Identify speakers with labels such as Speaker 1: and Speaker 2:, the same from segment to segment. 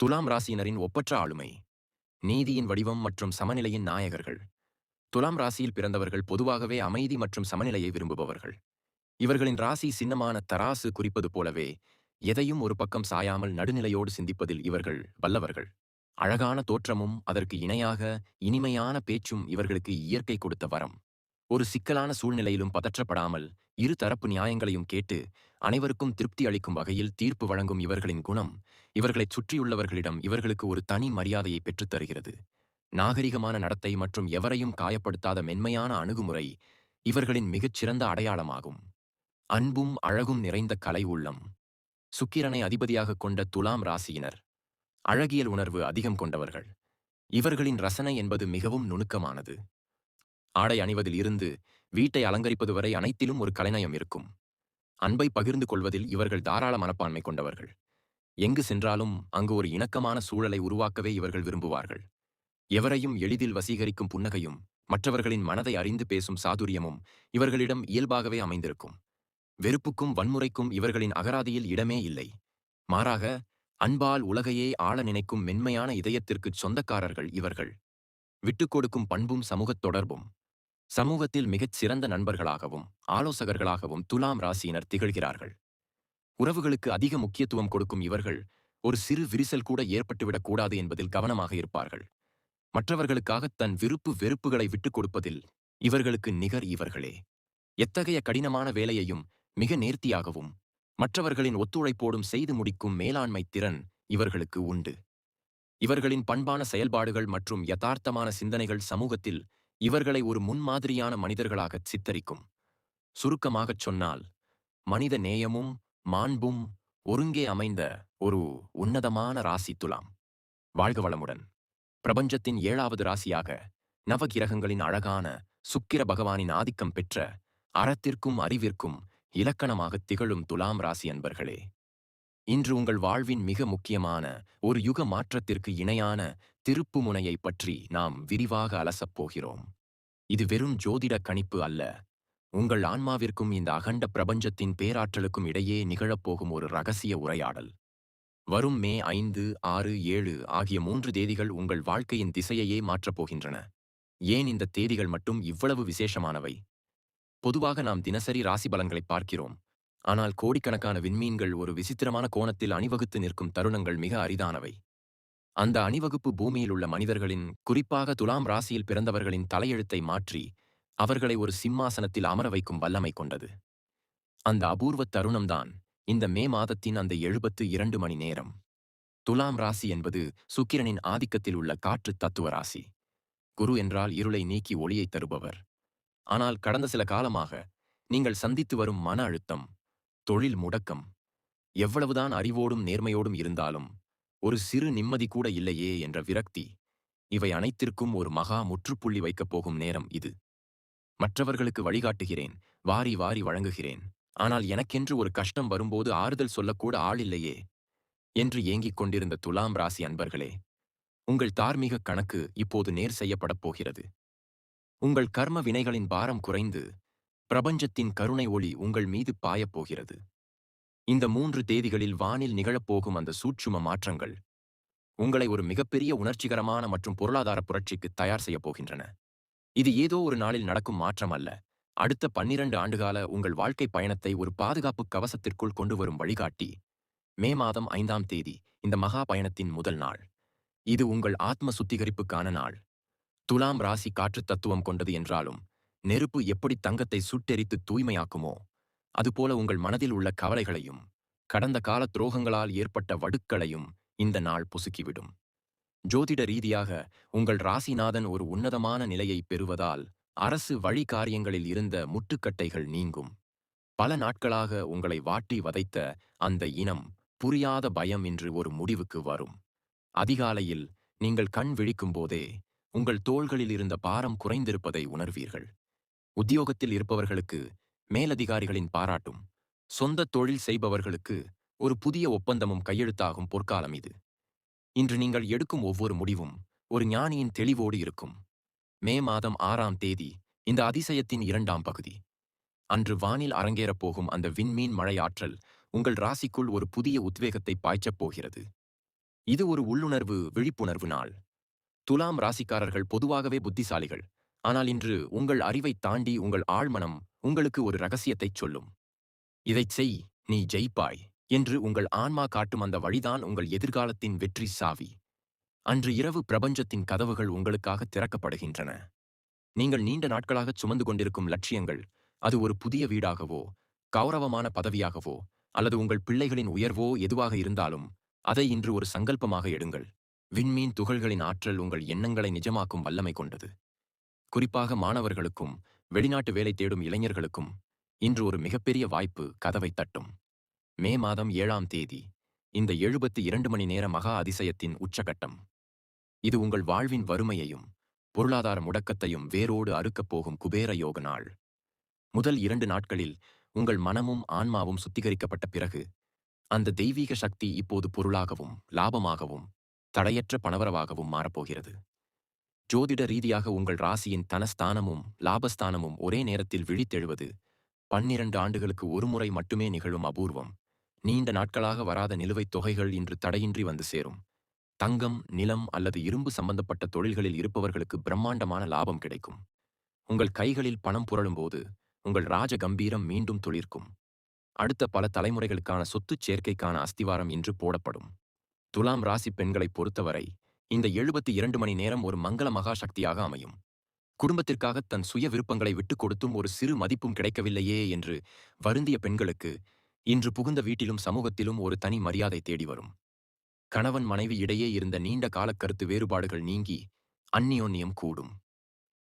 Speaker 1: துலாம் ராசியினரின் ஒப்பற்ற ஆளுமை, நீதியின் வடிவம் மற்றும் சமநிலையின் நாயகர்கள். துலாம் ராசியில் பிறந்தவர்கள் பொதுவாகவே அமைதி மற்றும் சமநிலையை விரும்புபவர்கள். இவர்களின் ராசி சின்னமான தராசு குறிப்பது போலவே, எதையும் ஒரு பக்கம் சாயாமல் நடுநிலையோடு சிந்திப்பதில் இவர்கள் வல்லவர்கள். அழகான தோற்றமும் அதற்கு இணையாக இனிமையான பேச்சும் இவர்களுக்கு இயற்கை கொடுத்த வரம். ஒரு சிக்கலான சூழ்நிலையிலும் பதற்றப்படாமல் இரு தரப்பு நியாயங்களையும் கேட்டு அனைவருக்கும் திருப்தி அளிக்கும் வகையில் தீர்ப்பு வழங்கும் இவர்களின் குணம் இவர்களைச் சுற்றியுள்ளவர்களிடம் இவர்களுக்கு ஒரு தனி மரியாதையை பெற்றுத் தருகிறது. நாகரிகமான நடத்தை மற்றும் எவரையும் காயப்படுத்தாத மென்மையான அணுகுமுறை இவர்களின் மிகச்சிறந்த அடையாளமாகும். அன்பும் அழகும் நிறைந்த கலை உள்ளம். சுக்கிரனை அதிபதியாக கொண்ட துலாம் ராசியினர் அழகியல் உணர்வு அதிகம் கொண்டவர்கள். இவர்களின் ரசனை என்பது மிகவும் நுணுக்கமானது. ஆடை அணிவதில் இருந்து வீட்டை அலங்கரிப்பது வரை அனைத்திலும் ஒரு கலைநயம் இருக்கும். அன்பை பகிர்ந்து கொள்வதில் இவர்கள் தாராள மனப்பான்மை கொண்டவர்கள். எங்கு சென்றாலும் அங்கு ஒரு இணக்கமான சூழலை உருவாக்கவே இவர்கள் விரும்புவார்கள். எவரையும் எளிதில் வசீகரிக்கும் புன்னகையும் மற்றவர்களின் மனதை அறிந்து பேசும் சாதுரியமும் இவர்களிடம் இயல்பாகவே அமைந்திருக்கும். வெறுப்புக்கும் வன்முறைக்கும் இவர்களின் அகராதியில் இடமே இல்லை. மாறாக அன்பால் உலகையே ஆள நினைக்கும் மென்மையான இதயத்திற்குச் சொந்தக்காரர்கள் இவர்கள். விட்டுக்கொடுக்கும் பண்பும் சமூகத் தொடர்பும். சமூகத்தில் மிகச் சிறந்த நண்பர்களாகவும் ஆலோசகர்களாகவும் துலாம் ராசியினர் திகழ்கிறார்கள். உறவுகளுக்கு அதிக முக்கியத்துவம் கொடுக்கும் இவர்கள் ஒரு சிறு விரிசல் கூட ஏற்பட்டுவிடக் கூடாது என்பதில் கவனமாக இருப்பார்கள். மற்றவர்களுக்காக தன் விருப்பு வெறுப்புகளை விட்டுக் கொடுப்பதில் இவர்களுக்கு நிகர் இவர்களே. எத்தகைய கடினமான வேலையையும் மிக நேர்த்தியாகவும் மற்றவர்களின் ஒத்துழைப்போடும் செய்து முடிக்கும் மேலாண்மை திறன் இவர்களுக்கு உண்டு. இவர்களின் பண்பான செயல்பாடுகள் மற்றும் யதார்த்தமான சிந்தனைகள் சமூகத்தில் இவர்களை ஒரு முன்மாதிரியான மனிதர்களாகச் சித்தரிக்கும். சுருக்கமாகச் சொன்னால், மனித நேயமும் மாண்பும் ஒருங்கே அமைந்த ஒரு உன்னதமான ராசி துலாம். வாழ்க வளமுடன். பிரபஞ்சத்தின் 7வது ராசியாக நவகிரகங்களின் அழகான சுக்கிர பகவானின் ஆதிக்கம் பெற்ற அறத்திற்கும் அறிவிற்கும் இலக்கணமாகத் திகழும் துலாம் ராசி அன்பர்களே, இன்று உங்கள் வாழ்வின் மிக முக்கியமான ஒரு யுக மாற்றத்திற்கு இணையான திருப்புமுனையை பற்றி நாம் விரிவாக அலசப் போகிறோம். இது வெறும் ஜோதிட கணிப்பு அல்ல. உங்கள் ஆன்மாவிற்கும் இந்த அகண்ட பிரபஞ்சத்தின் பேராற்றலுக்கும் இடையே நிகழப்போகும் ஒரு ரகசிய உரையாடல். வரும் மே 5, 6, 7 ஆகிய 3 தேதிகள் உங்கள் வாழ்க்கையின் திசையையே மாற்றப் போகின்றன. ஏன் இந்த தேதிகள் மட்டும் இவ்வளவு விசேஷமானவை? பொதுவாக நாம் தினசரி ராசி பலன்களை பார்க்கிறோம். ஆனால் கோடிக்கணக்கான விண்மீன்கள் ஒரு விசித்திரமான கோணத்தில் அணிவகுத்து நிற்கும் தருணங்கள் மிக அரிதானவை. அந்த அணிவகுப்பு பூமியில் உள்ள மனிதர்களின், குறிப்பாக துலாம் ராசியில் பிறந்தவர்களின் தலையெழுத்தை மாற்றி அவர்களை ஒரு சிம்மாசனத்தில் அமர வைக்கும் வல்லமை கொண்டது. அந்த அபூர்வ தருணம்தான் இந்த மே மாதத்தின் அந்த 72 மணி நேரம். துலாம் ராசி என்பது சுக்கிரனின் ஆதிக்கத்தில் உள்ள காற்று தத்துவ ராசி. குரு என்றால் இருளை நீக்கி ஒளியை தருபவர். ஆனால் கடந்த சில காலமாக நீங்கள் சந்தித்து வரும் மன அழுத்தம், தொழில் முடக்கம், எவ்வளவுதான் அறிவோடும் நேர்மையோடும் இருந்தாலும் ஒரு சிறு நிம்மதி கூட இல்லையே என்ற விரக்தி, இவை அனைத்திற்கும் ஒரு மகா முற்றுப்புள்ளி வைக்கப் போகும் நேரம் இது. மற்றவர்களுக்கு வழிகாட்டுகிறேன், வாரி வாரி வழங்குகிறேன், ஆனால் எனக்கென்று ஒரு கஷ்டம் வரும்போது ஆறுதல் சொல்லக்கூட ஆளில்லையே என்று ஏங்கிக் கொண்டிருந்த துலாம் ராசி அன்பர்களே, உங்கள் தார்மீக கணக்கு இப்போது நேர் செய்யப்படப் போகிறது. உங்கள் கர்ம வினைகளின் பாரம் குறைந்து பிரபஞ்சத்தின் கருணை ஒளி உங்கள் மீது பாயப் போகிறது. இந்த 3 தேதிகளில் வானில் நிகழப்போகும் அந்த சூட்சும மாற்றங்கள் உங்களை ஒரு மிகப்பெரிய உணர்ச்சிகரமான மற்றும் பொருளாதார புரட்சிக்கு தயார் செய்யப் போகின்றன. இது ஏதோ ஒரு நாளில் நடக்கும் மாற்றம் அல்ல. அடுத்த 12 ஆண்டுகால உங்கள் வாழ்க்கை பயணத்தை ஒரு பாதுகாப்பு கவசத்திற்குள் கொண்டு வரும் வழிகாட்டி. மே மாதம் 5ஆம் தேதி இந்த மகா பயணத்தின் முதல் நாள். இது உங்கள் ஆத்ம சுத்திகரிப்புக்கான நாள். துலாம் ராசி காற்று தத்துவம் கொண்டது என்றாலும், நெருப்பு எப்படி தங்கத்தை சுட்டெரித்து தூய்மையாக்குமோ அதுபோல உங்கள் மனதில் உள்ள கவலைகளையும் கடந்த கால துரோகங்களால் ஏற்பட்ட வடுக்களையும் இந்த நாள் பொசுக்கிவிடும். ஜோதிட ரீதியாக உங்கள் ராசிநாதன் ஒரு உன்னதமான நிலையை பெறுவதால் அரசு வழி காரியங்களில் இருந்த முட்டுக்கட்டைகள் நீங்கும். பல நாட்களாக உங்களை வாட்டி வதைத்த அந்த இனம் புரியாத பயம் இன்று ஒரு முடிவுக்கு வரும். அதிகாலையில் நீங்கள் கண் விழிக்கும் போதே உங்கள் தோள்களில் இருந்த பாரம் குறைந்திருப்பதை உணர்வீர்கள். உத்தியோகத்தில் இருப்பவர்களுக்கு மேலதிகாரிகளின் பாராட்டும், சொந்த தொழில் செய்பவர்களுக்கு ஒரு புதிய ஒப்பந்தமும் கையெழுத்தாகும் பொற்காலம் இது. இன்று நீங்கள் எடுக்கும் ஒவ்வொரு முடிவும் ஒரு ஞானியின் தெளிவோடு இருக்கும். மே மாதம் 6ஆம் தேதி இந்த அதிசயத்தின் 2ஆம் பகுதி. அன்று வானில் அரங்கேறப் போகும் அந்த விண்மீன் மழை ஆற்றல் உங்கள் ராசிக்குள் ஒரு புதிய உத்வேகத்தை பாய்ச்சப் போகிறது. இது ஒரு உள்ளுணர்வு விழிப்புணர்வு நாள். துலாம் ராசிக்காரர்கள் பொதுவாகவே புத்திசாலிகள். ஆனால் இன்று உங்கள் அறிவைத் தாண்டி உங்கள் ஆழ்மனம் உங்களுக்கு ஒரு ரகசியத்தைச் சொல்லும். இதைச் செய், நீ ஜெயிப்பாய் என்று உங்கள் ஆன்மா காட்டும் அந்த வழிதான் உங்கள் எதிர்காலத்தின் வெற்றி சாவி. அன்று இரவு பிரபஞ்சத்தின் கதவுகள் உங்களுக்காக திறக்கப்படுகின்றன. நீங்கள் நீண்ட நாட்களாகச் சுமந்து கொண்டிருக்கும் லட்சியங்கள், அது ஒரு புதிய வீடாகவோ, கௌரவமான பதவியாகவோ, அல்லது உங்கள் பிள்ளைகளின் உயர்வோ எதுவாக இருந்தாலும், அதை இன்று ஒரு சங்கல்பமாக எடுங்கள். விண்மீன் துகள்களின் ஆற்றல் உங்கள் எண்ணங்களை நிஜமாக்கும் வல்லமை கொண்டது. குறிப்பாக மாணவர்களுக்கும், வெளிநாட்டு வேலை தேடும் இளைஞர்களுக்கும், இன்று ஒரு மிகப்பெரிய வாய்ப்பு கதவை தட்டும். மே மாதம் 7ஆம் தேதி, இந்த 72 மணி நேர மகா அதிசயத்தின் உச்சகட்டம். இது உங்கள் வாழ்வின் வறுமையையும், பொருளாதார முடக்கத்தையும் வேரோடு அறுக்கப் போகும் குபேர யோக நாள். முதல் 2 நாட்களில் உங்கள் மனமும் ஆன்மாவும் சுத்திகரிக்கப்பட்ட பிறகு, அந்த தெய்வீக சக்தி இப்போது பொருளாகவும், லாபமாகவும், தடையற்ற பணவரவாகவும் மாறப்போகிறது. ஜோதிட ரீதியாக உங்கள் ராசியின் தனஸ்தானமும் லாபஸ்தானமும் ஒரே நேரத்தில் விழித்தெழுவது 12 ஆண்டுகளுக்கு ஒருமுறை மட்டுமே நிகழும் அபூர்வம். நீண்ட நாட்களாக வராத நிலுவைத் தொகைகள் இன்று தடையின்றி வந்து சேரும். தங்கம், நிலம் அல்லது இரும்பு சம்பந்தப்பட்ட தொழில்களில் இருப்பவர்களுக்கு பிரம்மாண்டமான லாபம் கிடைக்கும். உங்கள் கைகளில் பணம் புரளும்போது உங்கள் ராஜ கம்பீரம் மீண்டும் துளிர்க்கும். அடுத்த பல தலைமுறைகளுக்கான சொத்துச் சேர்க்கைக்கான அஸ்திவாரம் இன்று போடப்படும். துலாம் ராசி பெண்களைப் பொறுத்தவரை இந்த 72 மணி நேரம் ஒரு மங்கள மகா சக்தியாக அமையும். குடும்பத்திற்காக தன் சுய விருப்பங்களை விட்டுக் கொடுத்தும் ஒரு சிறு மதிப்பும் கிடைக்கவில்லையே என்று வருந்திய பெண்களுக்கு இன்று புகுந்த வீட்டிலும் சமூகத்திலும் ஒரு தனி மரியாதை தேடி வரும். கணவன் மனைவி இடையே இருந்த நீண்ட கால கருத்து வேறுபாடுகள் நீங்கி அந்நியோன்யம் கூடும்.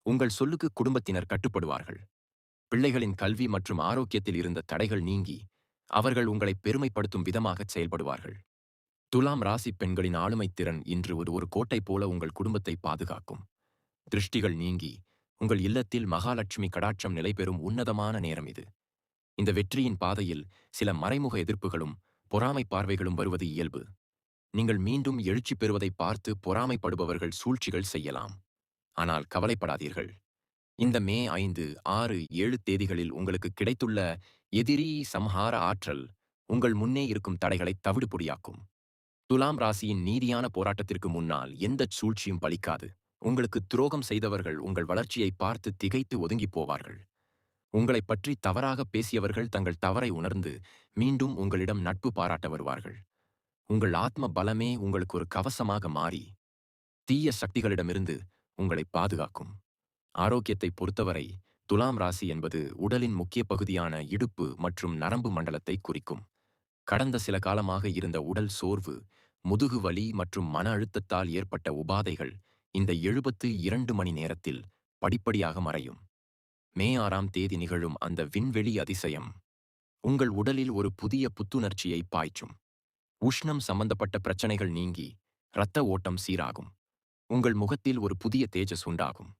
Speaker 1: உங்கள் சொல்லுக்கு குடும்பத்தினர் கட்டுப்படுவார்கள். பிள்ளைகளின் கல்வி மற்றும் ஆரோக்கியத்தில் இருந்த தடைகள் நீங்கி அவர்கள் உங்களை பெருமைப்படுத்தும் விதமாகச் செயல்படுவார்கள். துலாம் ராசி பெண்களின் ஆளுமைத் திறன் இன்று ஒரு கோட்டை போல உங்கள் குடும்பத்தை பாதுகாக்கும். திருஷ்டிகள் நீங்கி உங்கள் இல்லத்தில் மகாலட்சுமி கடாட்சம் நிலைபெறும் உன்னதமான நேரம் இது. இந்த வெற்றியின் பாதையில் சில மறைமுக எதிர்ப்புகளும் பொறாமை பார்வைகளும் வருவது இயல்பு. நீங்கள் மீண்டும் எழுச்சி பெறுவதை பார்த்து பொறாமைப்படுபவர்கள் சூழ்ச்சிகள் செய்யலாம். ஆனால் கவலைப்படாதீர்கள். இந்த மே 5, 6, 7 தேதிகளில் உங்களுக்கு கிடைத்துள்ள எதிரி சம்ஹார ஆற்றல் உங்கள் முன்னே இருக்கும் தடைகளை தவிடுபொடியாக்கும். துலாம் ராசியின் நீதியான போராட்டத்திற்கு முன்னால் எந்தச் சூழ்ச்சியும் பலிக்காது. உங்களுக்கு துரோகம் செய்தவர்கள் உங்கள் வளர்ச்சியை பார்த்து திகைத்து ஒதுங்கிப் போவார்கள். உங்களைப் பற்றி தவறாக பேசியவர்கள் தங்கள் தவறை உணர்ந்து மீண்டும் உங்களிடம் நட்பு பாராட்ட வருவார்கள். உங்கள் ஆத்ம பலமே உங்களுக்கு ஒரு கவசமாக மாறி தீய சக்திகளிடமிருந்து உங்களை பாதுகாக்கும். ஆரோக்கியத்தை பொறுத்தவரை துலாம் ராசி என்பது உடலின் முக்கிய பகுதியான இடுப்பு மற்றும் நரம்பு மண்டலத்தை குறிக்கும். கடந்த சில காலமாக இருந்த உடல் சோர்வு, முதுகு வலி மற்றும் மன அழுத்தத்தால் ஏற்பட்ட உபாதைகள் இந்த 72 மணி நேரத்தில் படிப்படியாக மறையும். மே 6ஆம் தேதி நிகழும் அந்த விண்வெளி அதிசயம் உங்கள் உடலில் ஒரு புதிய புத்துணர்ச்சியை பாய்ச்சும். உஷ்ணம் சம்பந்தப்பட்ட பிரச்சனைகள் நீங்கி இரத்த ஓட்டம் சீராகும். உங்கள் முகத்தில் ஒரு புதிய தேஜஸ் உண்டாகும்.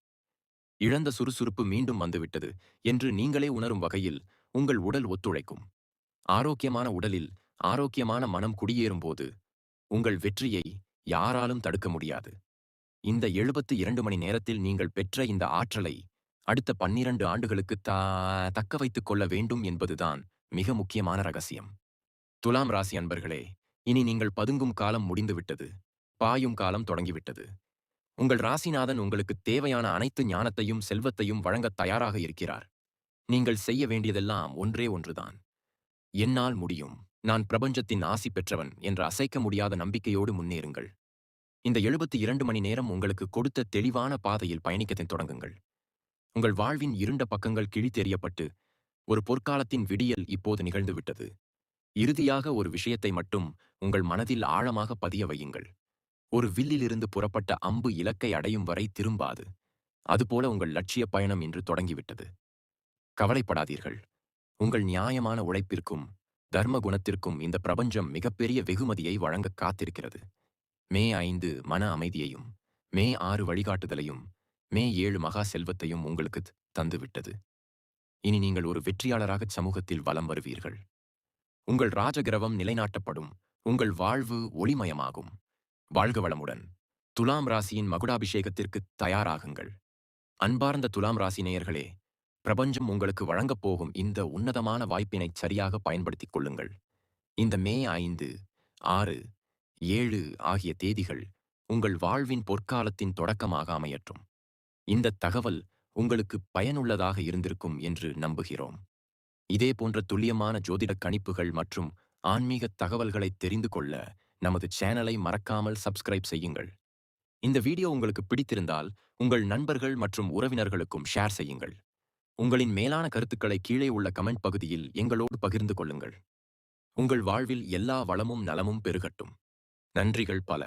Speaker 1: இழந்த சுறுசுறுப்பு மீண்டும் வந்துவிட்டது என்று நீங்களே உணரும் வகையில் உங்கள் உடல் ஒத்துழைக்கும். ஆரோக்கியமான உடலில் ஆரோக்கியமான மனம் குடியேறும்போது உங்கள் வெற்றியை யாராலும் தடுக்க முடியாது. இந்த 72 மணி நேரத்தில் நீங்கள் பெற்ற இந்த ஆற்றலை அடுத்த 12 ஆண்டுகளுக்கு தக்க வைத்துக் கொள்ள வேண்டும் என்பதுதான் மிக முக்கியமான ரகசியம். துலாம் ராசி அன்பர்களே, இனி நீங்கள் பதுங்கும் காலம் முடிந்துவிட்டது. பாயும் காலம் தொடங்கிவிட்டது. உங்கள் ராசிநாதன் உங்களுக்கு தேவையான அனைத்து ஞானத்தையும் செல்வத்தையும் வழங்கத் தயாராக இருக்கிறார். நீங்கள் செய்ய வேண்டியதெல்லாம் ஒன்றே ஒன்றுதான். என்னால் முடியும், நான் பிரபஞ்சத்தின் ஆசி பெற்றவன் என்ற அசைக்க முடியாத நம்பிக்கையோடு முன்னேறுங்கள். இந்த 72 மணி நேரம் உங்களுக்கு கொடுத்த தெளிவான பாதையில் பயணிக்கத் தொடங்குங்கள். உங்கள் வாழ்வின் இருண்ட பக்கங்கள் கிழித்தெறியப்பட்டு ஒரு பொற்காலத்தின் விடியல் இப்போது நிகழ்ந்துவிட்டது. இறுதியாக ஒரு விஷயத்தை மட்டும் உங்கள் மனதில் ஆழமாக பதிய வையுங்கள். ஒரு வில்லிலிருந்து புறப்பட்ட அம்பு இலக்கை அடையும் வரை திரும்பாது. அதுபோல உங்கள் லட்சிய பயணம் இன்று தொடங்கிவிட்டது. கவலைப்படாதீர்கள். உங்கள் நியாயமான உழைப்பிற்கும் தர்ம குணத்திற்கும் இந்த பிரபஞ்சம் மிகப்பெரிய வெகுமதியை வழங்க காத்திருக்கிறது. மே 5 மன அமைதியையும், மே 6 வழிகாட்டுதலையும், மே 7 மகா செல்வத்தையும் உங்களுக்கு தந்துவிட்டது. இனி நீங்கள் ஒரு வெற்றியாளராக சமூகத்தில் வலம் வருவீர்கள். உங்கள் ராஜகிரவம் நிலைநாட்டப்படும். உங்கள் வாழ்வு ஒளிமயமாகும். வாழ்க வளமுடன். துலாம் ராசியின் மகுடாபிஷேகத்திற்கு தயாராகுங்கள். அன்பார்ந்த துலாம் ராசி நேயர்களே, பிரபஞ்சம் உங்களுக்கு வழங்கப் போகும் இந்த உன்னதமான வாய்ப்பினை சரியாக பயன்படுத்திக் கொள்ளுங்கள். இந்த மே 5, 6, 7 ஆகிய தேதிகள் உங்கள் வாழ்வின் பொற்காலத்தின் தொடக்கமாக அமையட்டும். இந்த தகவல் உங்களுக்கு பயனுள்ளதாக இருந்திருக்கும் என்று நம்புகிறோம். இதே போன்ற துல்லியமான ஜோதிட கணிப்புகள் மற்றும் ஆன்மீக தகவல்களை தெரிந்து கொள்ள நமது சேனலை மறக்காமல் சப்ஸ்கிரைப் செய்யுங்கள். இந்த வீடியோ உங்களுக்கு பிடித்திருந்தால் உங்கள் நண்பர்கள் மற்றும் உறவினர்களுக்கும் ஷேர் செய்யுங்கள். உங்களின் மேலான கருத்துக்களை கீழே உள்ள கமெண்ட் பகுதியில் எங்களோடு பகிர்ந்து கொள்ளுங்கள். உங்கள் வாழ்வில் எல்லா வளமும் நலமும் பெருகட்டும். நன்றிகள் பல.